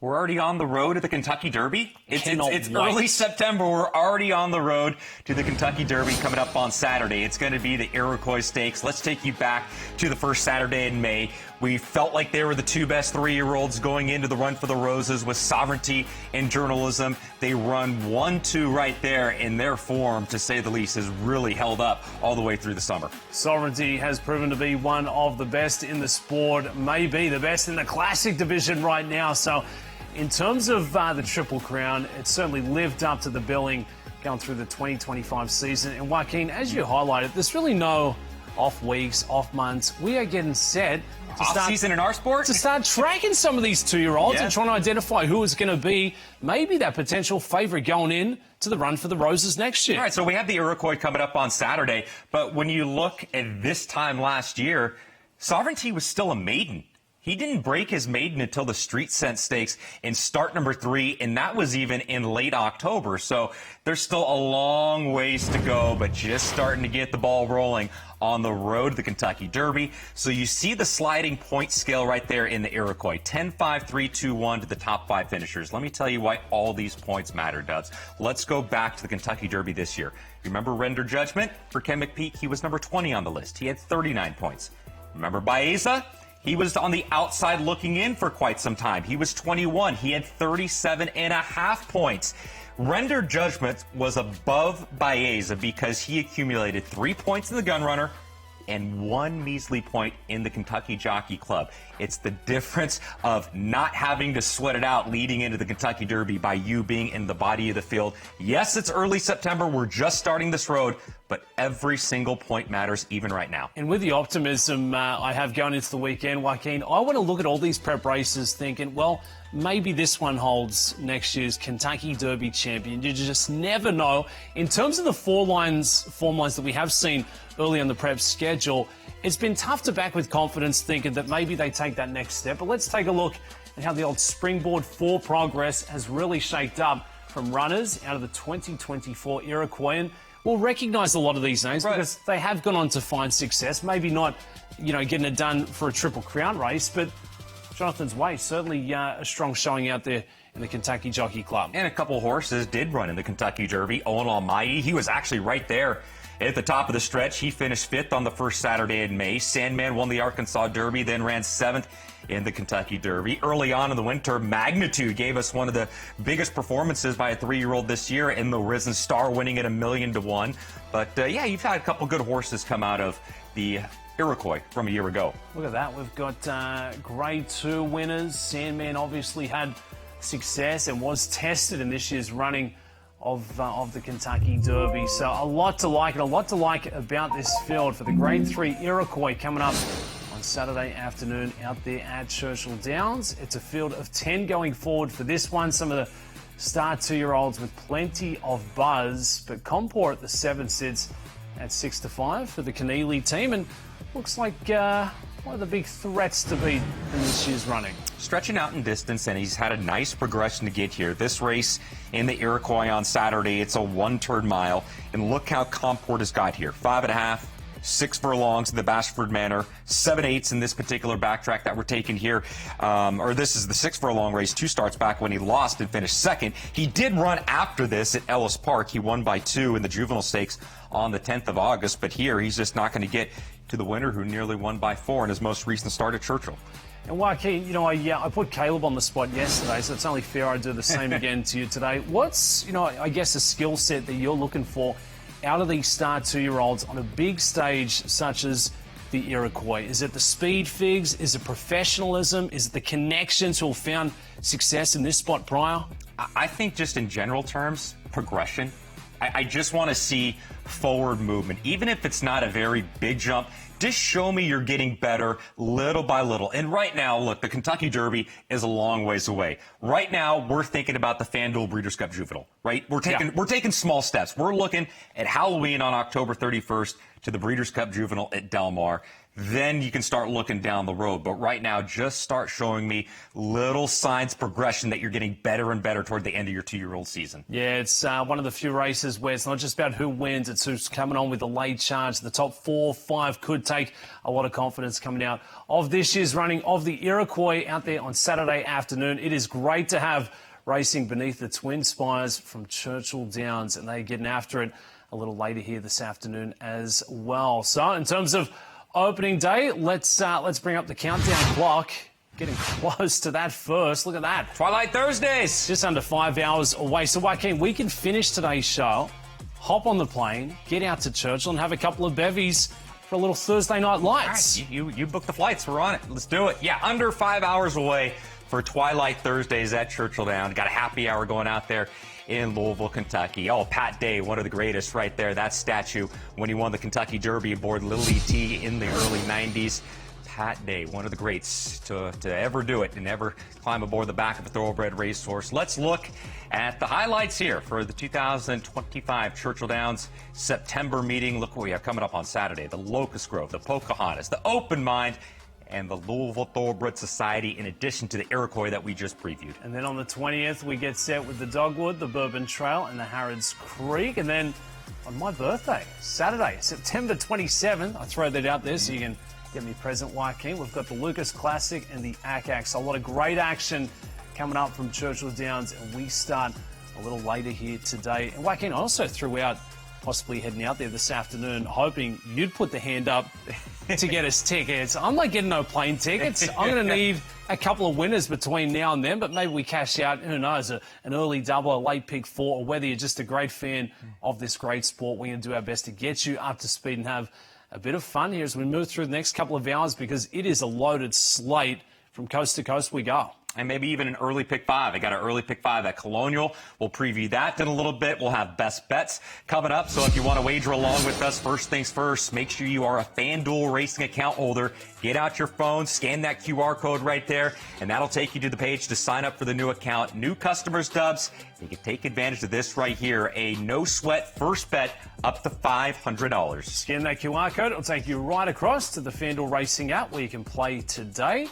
We're already on the road to the Kentucky Derby. It's wait. early September. We're already on the road to the Kentucky Derby coming up on Saturday. It's going to be the Iroquois Stakes. Let's take you back to the first Saturday in May. We felt like they were the two best 3-year-olds going into the Run for the Roses with Sovereignty and Journalism. They run 1-2 right there, and their form, to say the least, has really held up all the way through the summer. Sovereignty has proven to be one of the best in the sport, maybe the best in the Classic division right now. So in terms of the Triple Crown, it certainly lived up to the billing going through the 2025 season. And Joaquin, as you highlighted, there's really no off weeks, off months. We are getting set to off season in our sport to start tracking some of these 2-year-olds Yeah. and trying to identify who is going to be maybe that potential favourite going in to the Run for the Roses next year. All right, so we have the Iroquois coming up on Saturday, but when you look at this time last year, Sovereignty was still a maiden. He didn't break his maiden until the Street Scent Stakes in start number 3, and that was even in late October. So there's still a long ways to go, but just starting to get the ball rolling on the road to the Kentucky Derby. So you see the sliding point scale right there in the Iroquois. 10, 5, 3, 2, 1 to the top 5 finishers. Let me tell you why all these points matter, Dubs. Let's go back to the Kentucky Derby this year. Remember Render Judgment? For Ken McPeak, he was number 20 on the list. He had 39 points. Remember Baeza? He was on the outside looking in for quite some time. He was 21. He had 37.5 points. Render Judgment was above Baeza because he accumulated 3 points in the Gun Runner and 1 measly point in the Kentucky Jockey Club. It's the difference of not having to sweat it out leading into the Kentucky Derby by you being in the body of the field. Yes, it's early September. We're just starting this road, but every single point matters even right now. And with the optimism I have going into the weekend, Joaquin, I want to look at all these prep races thinking, well, maybe this one holds next year's Kentucky Derby champion. You just never know. In terms of the form lines that we have seen early on the prep schedule, it's been tough to back with confidence thinking that maybe they take that next step. But let's take a look at how the old Springboard 4 progress has really shaped up from runners out of the 2024 Iroquois. And we'll recognise a lot of these names because they have gone on to find success. Maybe not, getting it done for a Triple Crown race, but Jonathan's Way, certainly a strong showing out there in the Kentucky Jockey Club. And a couple horses did run in the Kentucky Derby. Owen Almighty, he was actually right there at the top of the stretch. He finished 5th on the first Saturday in May. Sandman won the Arkansas Derby, then ran 7th in the Kentucky Derby. Early on in the winter, Magnitude gave us one of the biggest performances by a 3-year-old this year in the Risen Star, winning at $1,000,000 to 1. But yeah, you've had a couple good horses come out of the Iroquois from a year ago. Look at that. We've got Grade 2 winners. Sandman obviously had success and was tested in this year's running of the Kentucky Derby. So a lot to like, and a lot to like about this field for the Grade 3 Iroquois coming up on Saturday afternoon out there at Churchill Downs. It's a field of 10 going forward for this one. Some of the star 2-year-olds with plenty of buzz, but Compor at the 7 sits at 6-5 for the Keneally team, and looks like one of the big threats to beat in this year's running. Stretching out in distance, and he's had a nice progression to get here. This race in the Iroquois on Saturday, it's a 1-turn mile, and look how Comport has got here. 5.5, 6 furlongs in the Bashford Manor, 7/8 in this particular backtrack that we're taking here. This is the 6 furlong race, 2 starts back when he lost and finished 2nd. He did run after this at Ellis Park. He won by 2 in the Juvenile Stakes on the 10th of August, but here he's just not going to get to the winner who nearly won by 4 in his most recent start at Churchill. And Joaquin, I put Caleb on the spot yesterday, so it's only fair I do the same again to you today. What's, I guess, a skill set that you're looking for out of these star 2-year-olds on a big stage such as the Iroquois? Is it the speed figs? Is it professionalism? Is it the connections who have found success in this spot prior? I think just in general terms, progression. I just want to see forward movement. Even if it's not a very big jump, just show me you're getting better little by little. And right now, look, the Kentucky Derby is a long ways away. Right now, we're thinking about the FanDuel Breeders' Cup Juvenile, right? We're taking small steps. We're looking at Halloween on October 31st to the Breeders' Cup Juvenile at Del Mar. then you can start looking down the road. But right now, just start showing me little signs progression that you're getting better and better toward the end of your 2-year-old season. Yeah, it's one of the few races where it's not just about who wins, it's who's coming on with the late charge. The top 4, 5 could take a lot of confidence coming out of this year's running of the Iroquois out there on Saturday afternoon. It is great to have racing beneath the twin spires from Churchill Downs, and they're getting after it a little later here this afternoon as well. So in terms of opening day, let's bring up the countdown clock. Getting close to that first. Look at that. Twilight Thursdays. Just under 5 hours away. So, Joaquin, we can finish today's show, hop on the plane, get out to Churchill and have a couple of bevies for a little Thursday night lights. All right, you book the flights. We're on it. Let's do it. Yeah, under 5 hours away for Twilight Thursdays at Churchill Downs. Got a happy hour going out there in Louisville, Kentucky. Oh, Pat Day, one of the greatest right there. That statue when he won the Kentucky Derby aboard Lily T in the early 90s. Pat Day, one of the greats to ever do it and ever climb aboard the back of a thoroughbred racehorse. Let's look at the highlights here for the 2025 Churchill Downs September meeting. Look what we have coming up on Saturday. The Locust Grove, the Pocahontas, the Open Mind, and the Louisville Thoroughbred Society, in addition to the Iroquois that we just previewed. And then on the 20th, we get set with the Dogwood, the Bourbon Trail, and the Harrods Creek. And then on my birthday, Saturday, September 27th, I throw that out there so you can get me present, Joaquin. We've got the Lucas Classic and the ACAX. A lot of great action coming up from Churchill Downs, and we start a little later here today. And Joaquin, I also threw out possibly heading out there this afternoon, hoping you'd put the hand up to get us tickets. I'm not getting no plane tickets. I'm going to need a couple of winners between now and then, but maybe we cash out, who knows, an early double, a late pick 4, or whether you're just a great fan of this great sport. We're going to do our best to get you up to speed and have a bit of fun here as we move through the next couple of hours, because it is a loaded slate. From coast to coast we go. And maybe even an early pick 5. I got an early pick 5 at Colonial. We'll preview that in a little bit. We'll have best bets coming up. So if you want to wager along with us, first things first, make sure you are a FanDuel Racing account holder. Get out your phone, scan that QR code right there, and that'll take you to the page to sign up for the new account. New customers, Dubs, you can take advantage of this right here. A no-sweat first bet up to $500. Scan that QR code. It'll take you right across to the FanDuel Racing app where you can play today.